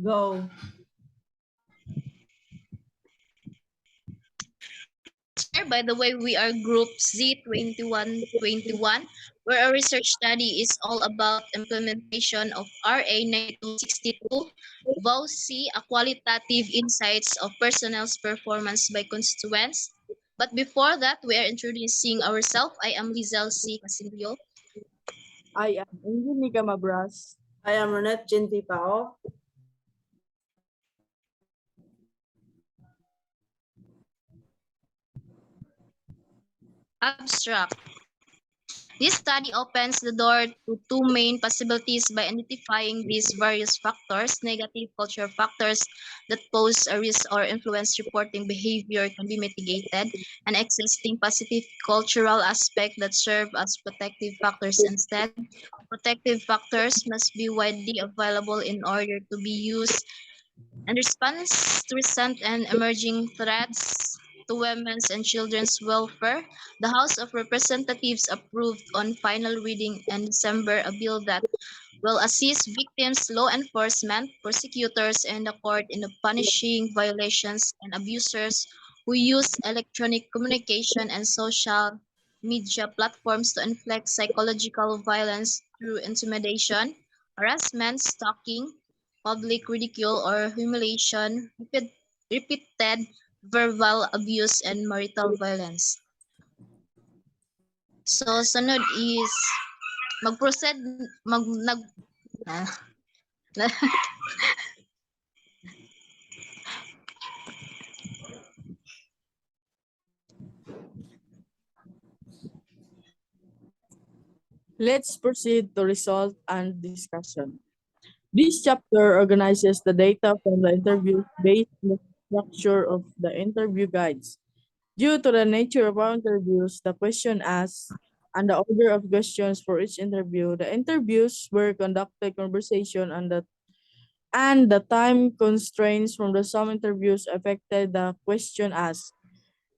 Go. By the way, we are group Z2121, where our research study is all about implementation of RA 9262, VOC, a qualitative insights of personnel's performance by constituents. But before that, we are introducing ourselves. I am Lizelle C. Casilio. I am Angelica Mabras. I am Renette Gentipao. Abstract. This study opens the door to two main possibilities by identifying these various factors. Negative cultural factors that pose a risk or influence reporting behavior can be mitigated, and existing positive cultural aspects that serve as protective factors instead. Protective factors must be widely available in order to be used in response to recent and emerging threats to women's and children's welfare. The House of Representatives approved on final reading in December a bill that will assist victims, law enforcement, prosecutors, and the court in punishing violations and abusers who use electronic communication and social media platforms to inflict psychological violence through intimidation, harassment, stalking, public ridicule or humiliation, repeated verbal abuse, and marital violence. So, sunod is mag-proceed, ah, Let's proceed to result and discussion. This chapter organizes the data from the interviews based on the structure of the interview guides. Due to the nature of our interviews, the question asked, and the order of questions for each interview, the interviews were conducted conversation and the time constraints from the some interviews affected the question asked.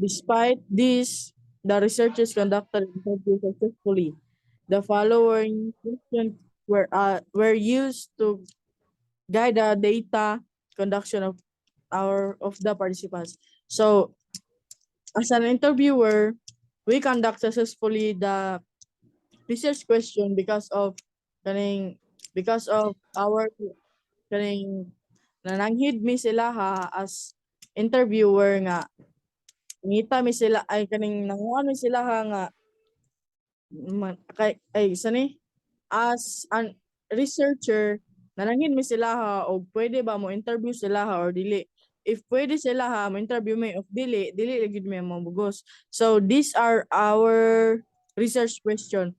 Despite this, the researchers conducted interviews successfully. The following questions were used to guide the data conduction of the participants. So, as an interviewer, we conduct successfully the research question because of our kaning nananghid mi sila ha as interviewer nga ngita mi sila ay kaning nanguan mi sila ha nga ay sani as an researcher nanangin mi sila ha o pwede ba mo interview sila ha or dili. If pwede sila ha mo interview mi of dili lagi mi mo bugos. So these are our research question.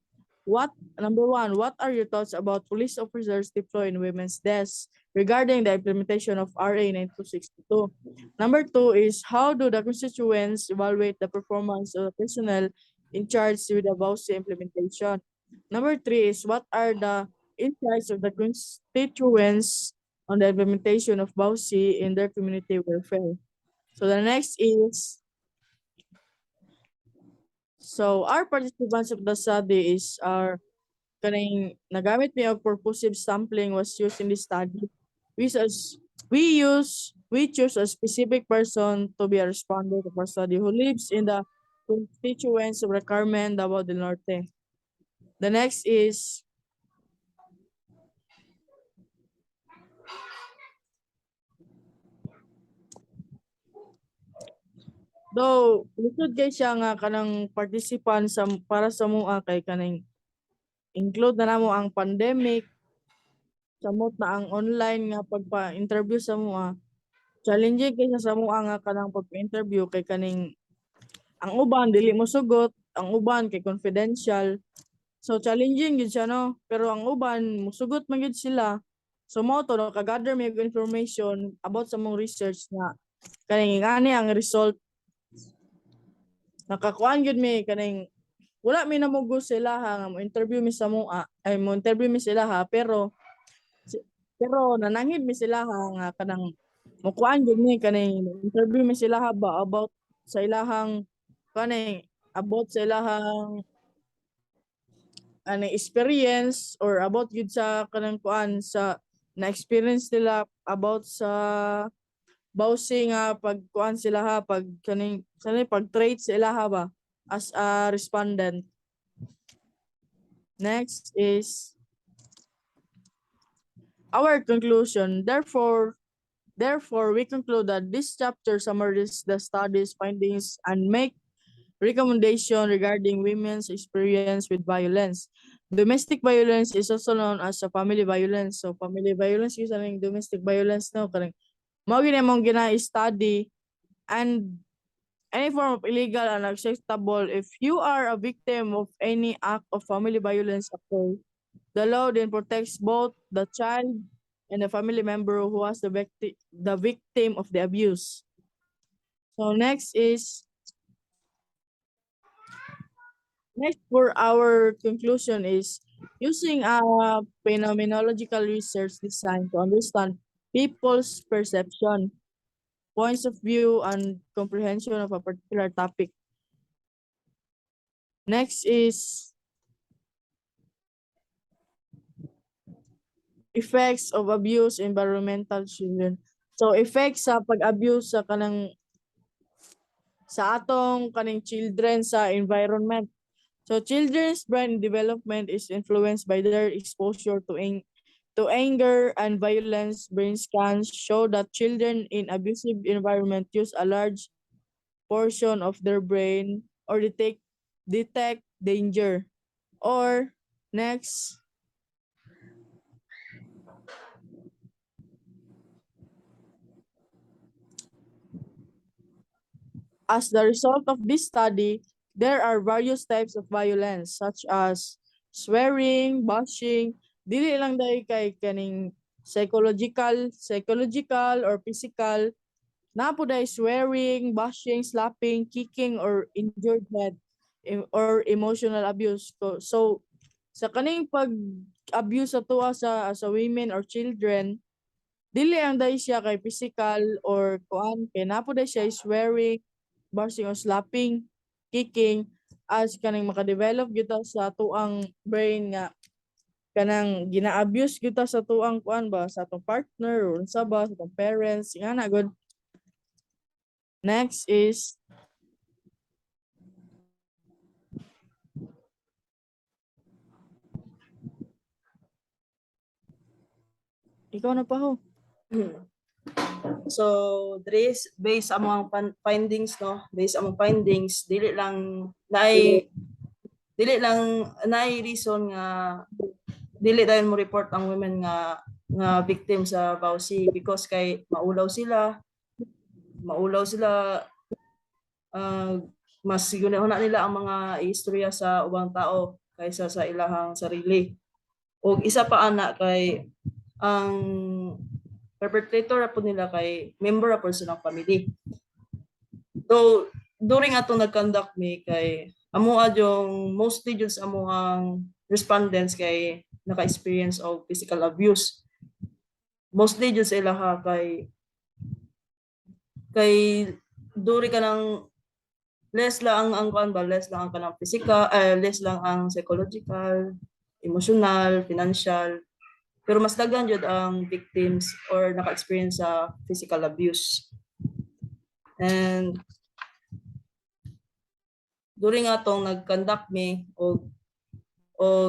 Number one, what are your thoughts about police officers deployed in women's desks regarding the implementation of RA 9262? Number two is, how do the constituents evaluate the performance of the personnel in charge with the VOC implementation? Number three is, what are the insights of the constituents on the implementation of VOC in their community welfare? So the next is, so our participants of the study nagamit mi og purposive sampling was used in this study. We choose a specific person to be a respondent of our study who lives in the constituents of Carmen, Davao del Norte. The next is, though lisod kay siya nga kanang participant para sa mua kay kaning include na namo ang pandemic, samot na ang online nga pagpa-interview sa mua. Challenging kay sa mua nga kanang pagpa-interview kay kaning ang uban dili mo sugot, ang uban kay confidential. So challenging gid siya no, pero ang uban musugot man gid sila. So mo to naka-gather may information about sa mong research na kaning ani ang result nakakuan gyud mi kaning wala mi namugo sila ha nga mo interview mi sa mua ay mo interview mi sila ha pero nanangid mi sila ha nga kanang mukuan gyud mi kaning interview mi sila ha ba about sa ilahang kaning about sa ilahang experience or about gyud sa kanang kuan sa na experience nila about sa bawsi nga pagkuan sila ha pag kaning pag trade sila ha ba as a respondent. Next is our conclusion. Therefore, we conclude that this chapter summarizes the study's findings and make recommendation regarding women's experience with violence. Domestic violence is also known as a family violence. So family violence is aning domestic violence no kanang mao gini mong gina-study, and any form of illegal and unacceptable if you are a victim of any act of family violence occur. The law then protects both the child and the family member who was the victim of the abuse. So next for our conclusion is using a phenomenological research design to understand people's perception, points of view, and comprehension of a particular topic. Next is effects of abuse in environmental children. So effects sa pag-abuse sa atong kaning children sa environment. So children's brain development is influenced by their exposure to anger and violence. Brain scans show that children in abusive environment use a large portion of their brain or detect danger. Or next, as the result of this study, there are various types of violence such as swearing, bashing, dili lang dahil kay kaning psychological or physical, na po dahil swearing, bashing, slapping, kicking, or injured head, or emotional abuse. So sa kaning pag-abuse sa tuwa sa women or children, dili ang dahil siya kay physical or kuan, kay na po dahil siya swearing, bashing, or slapping, kicking, as kanang makadevelop kita sa tuang brain nga kanang gina-abuse kita sa tuang kuan ba sa atong partner or unsa ba sa atong parents nga na good. Next is ikaw na pa ho. So, Dres, based sa mga findings, no? Based sa mga findings, dili lang reason nga dili dahil mo report ang women nga victim sa bawsi because kay maulaw sila mas ginahuna nila ang mga istorya sa ubang tao kaysa sa ilahang sarili. O isa pa ana kay ang perpetrator po nila kay member po sa family. So during atong nag-conduct me kay amo yung mostly jud sa amo ang respondents kay naka-experience of physical abuse. Mostly jud sa ilaha kay duri ka ng less lang ang less lang ang kanang physical, less lang ang psychological, emotional, financial. Pero mas daghan jud ang victims or naka-experience sa physical abuse. And during atong nag-conduct me o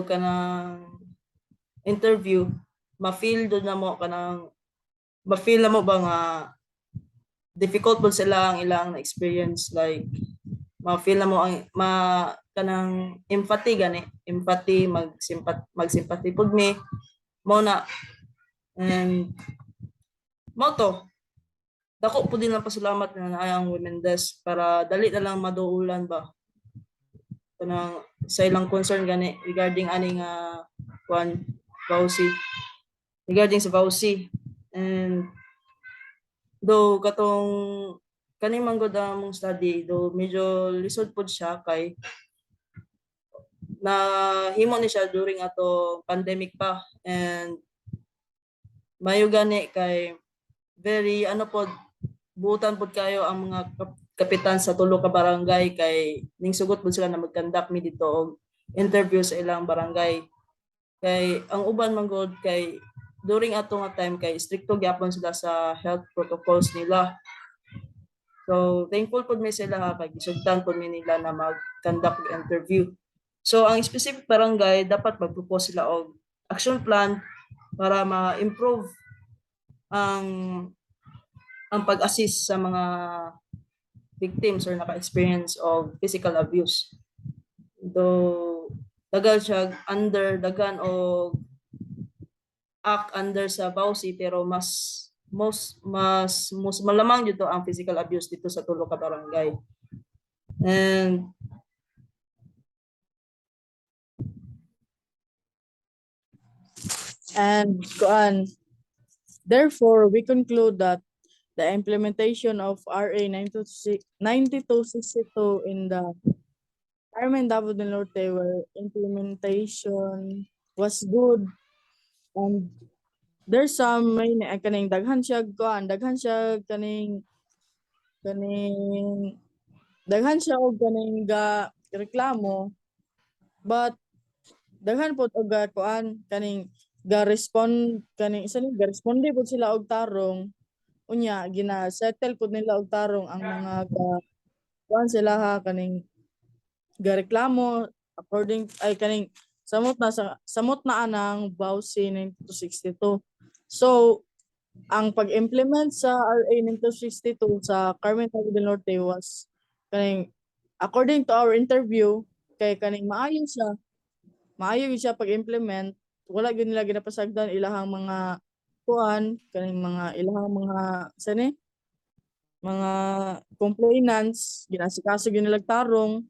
kanang interview, ma-feel na mo ba nga difficult po sila ang ilang experience, like ma-feel na mo ang kanang empathy mag-sympathy pud me mo na. And mo to dako po din lang pasalamat na naayang women desk para dali na lang maduulan ba kanang sa ilang concern gani regarding aning regarding sa bawsi. And though katong kaning manggod among study, though medyo lisod pod siya kay na himo ni siya during ato pandemic pa, and mayo gani kay very pod buutan pod kayo ang mga kapitan sa tulo ka barangay kay ning sugot pod sila na mag-conduct mi dito og interview sa ilang barangay kay ang uban manggod kay during ato nga time kay stricto gyapon sila sa health protocols nila. So thankful pud mi sila ha kay gisugdan pud mi nila na mag-conduct the interview. So ang specific barangay dapat mag-propose sila og action plan para ma-improve ang pag-assist sa mga victims or naka-experience of physical abuse. Though dagan siya dagan o act under sa BAUSI pero mas malamang dito ang physical abuse dito sa tulo ka barangay. And therefore we conclude that the implementation of RA 9262 in the Carmen Davao del Norte, where implementation was good, and there's some may kaning daghan siya kaning daghan siya og kaning ga reklamo, but daghan pod og kaning ga responde pod sila og tarong unya gina-settle pod nila og tarong ang mga sila ha kaning gareklamo according ay kaning samot na anang BAUSI 9262. So ang pag-implement sa RA 9262 sa Carmen Davao del Norte was kaning according to our interview kay kaning maayo siya pag-implement, wala gyud nila ginapasagdan ilahang mga kaning mga ilahang mga mga complainants ginasikaso gyud nila tarong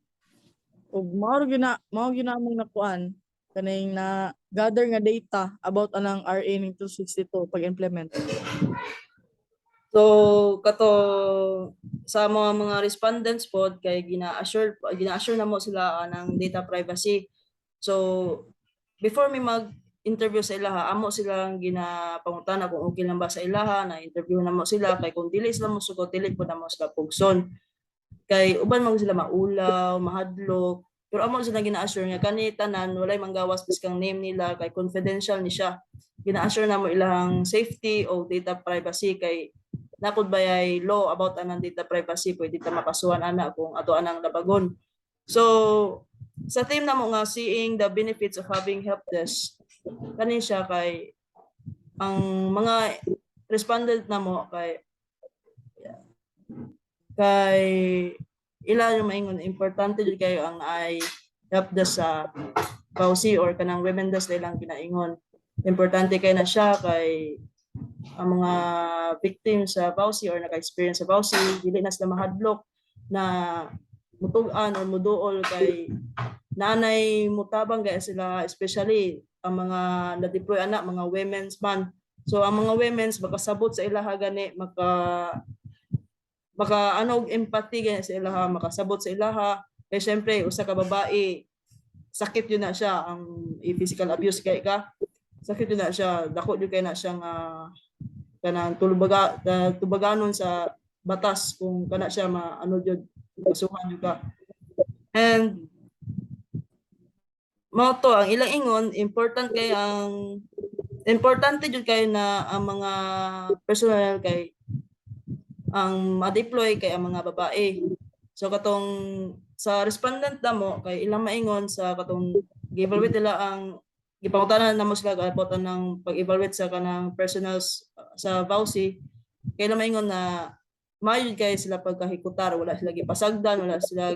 ug mao gyud among nakuan kaning na gather nga data about anang RA 9262 pag-implement. so kato sa mga respondents pod kay gina-assure na mo sila ng data privacy. So before mi mag-interview sa ilaha, amo silang ginapangutana kung okay lang ba sa ilaha, na interview na mo sila kay kung dili sila mo sugot, dili po na mo sila pugson. Kay uban man sila maulaw, mahadlok, pero amo sila gina-assure nga kani tanan walay manggawas biskang name nila kay confidential ni siya. Gina-assure na mo ilang safety o data privacy kay napod bayay law about anang data privacy pwede ta makasuhan ana kung ato anang labagon. So sa team na mo nga seeing the benefits of having help desk kani siya kay ang mga respondent na mo kay ila yung maingon importante jud kayo ang ay help desk sa BAUSI or kanang women desk ilang kinaingon. Importante kay na siya kay ang mga victims sa BAUSI or naka-experience sa BAUSI dili na sila mahadlok na mutugan or muduol kay nanay mutabang kaya sila, especially ang mga na-deploy anak mga women's man. So ang mga women's makasabot sa ilaha gani maka anog empathy gani sa ilaha, makasabot sa ilaha kay syempre usa ka babae sakit yun na siya ang physical abuse kay ka sakit yun na siya, dako yun kay na siyang kanang tubaganon sa batas kung kana siya maano jud kasuhan jud ka. And mao to ang ilang ingon importante jud kay na ang mga personnel kay ang ma-deploy kay ang mga babae. So katong sa respondent namo kay ilang maingon sa katong gi-evaluate nila ang gipangutanan namo sila about ang pag-evaluate sa kanang personnels sa BAUSI kay ilang maingon na mayud kay sila pagkahikutar, wala sila gipasagdan, wala sila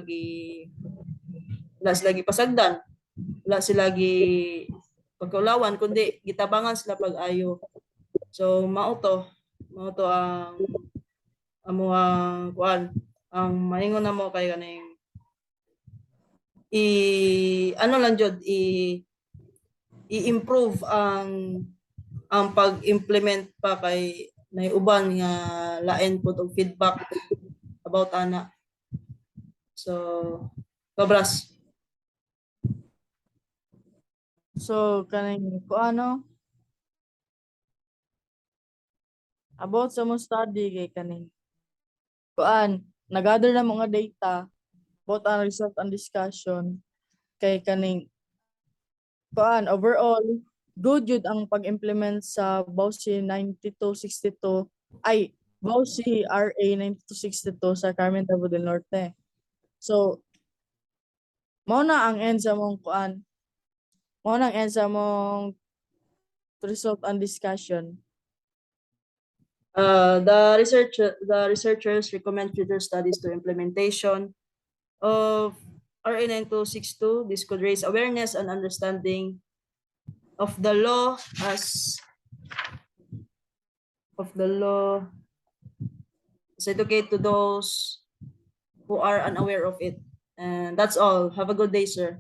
gipasagdan, wala sila pagkaulawan kundi gitabangan sila pag-ayo. So mao to ang ang ang maingon namo kay kaning ano lang jud i-improve ang pag-implement pa kay naiuban nga lain pud og feedback about ana. So kabras. So kaning about sa mo study kay kaning nagather na mga data about ang result and discussion kay kaning overall good yun ang pag-implement sa BAUSI 9262 ay BAUSI RA 9262 sa Carmen Tabo del Norte. So, mao na ang end sa mong kuan. Mao na ang end sa mong result and discussion. The researchers recommend future studies to implementation of RA 9262. This could raise awareness and understanding of the law as educate to those who are unaware of it. And that's all. Have a good day, sir.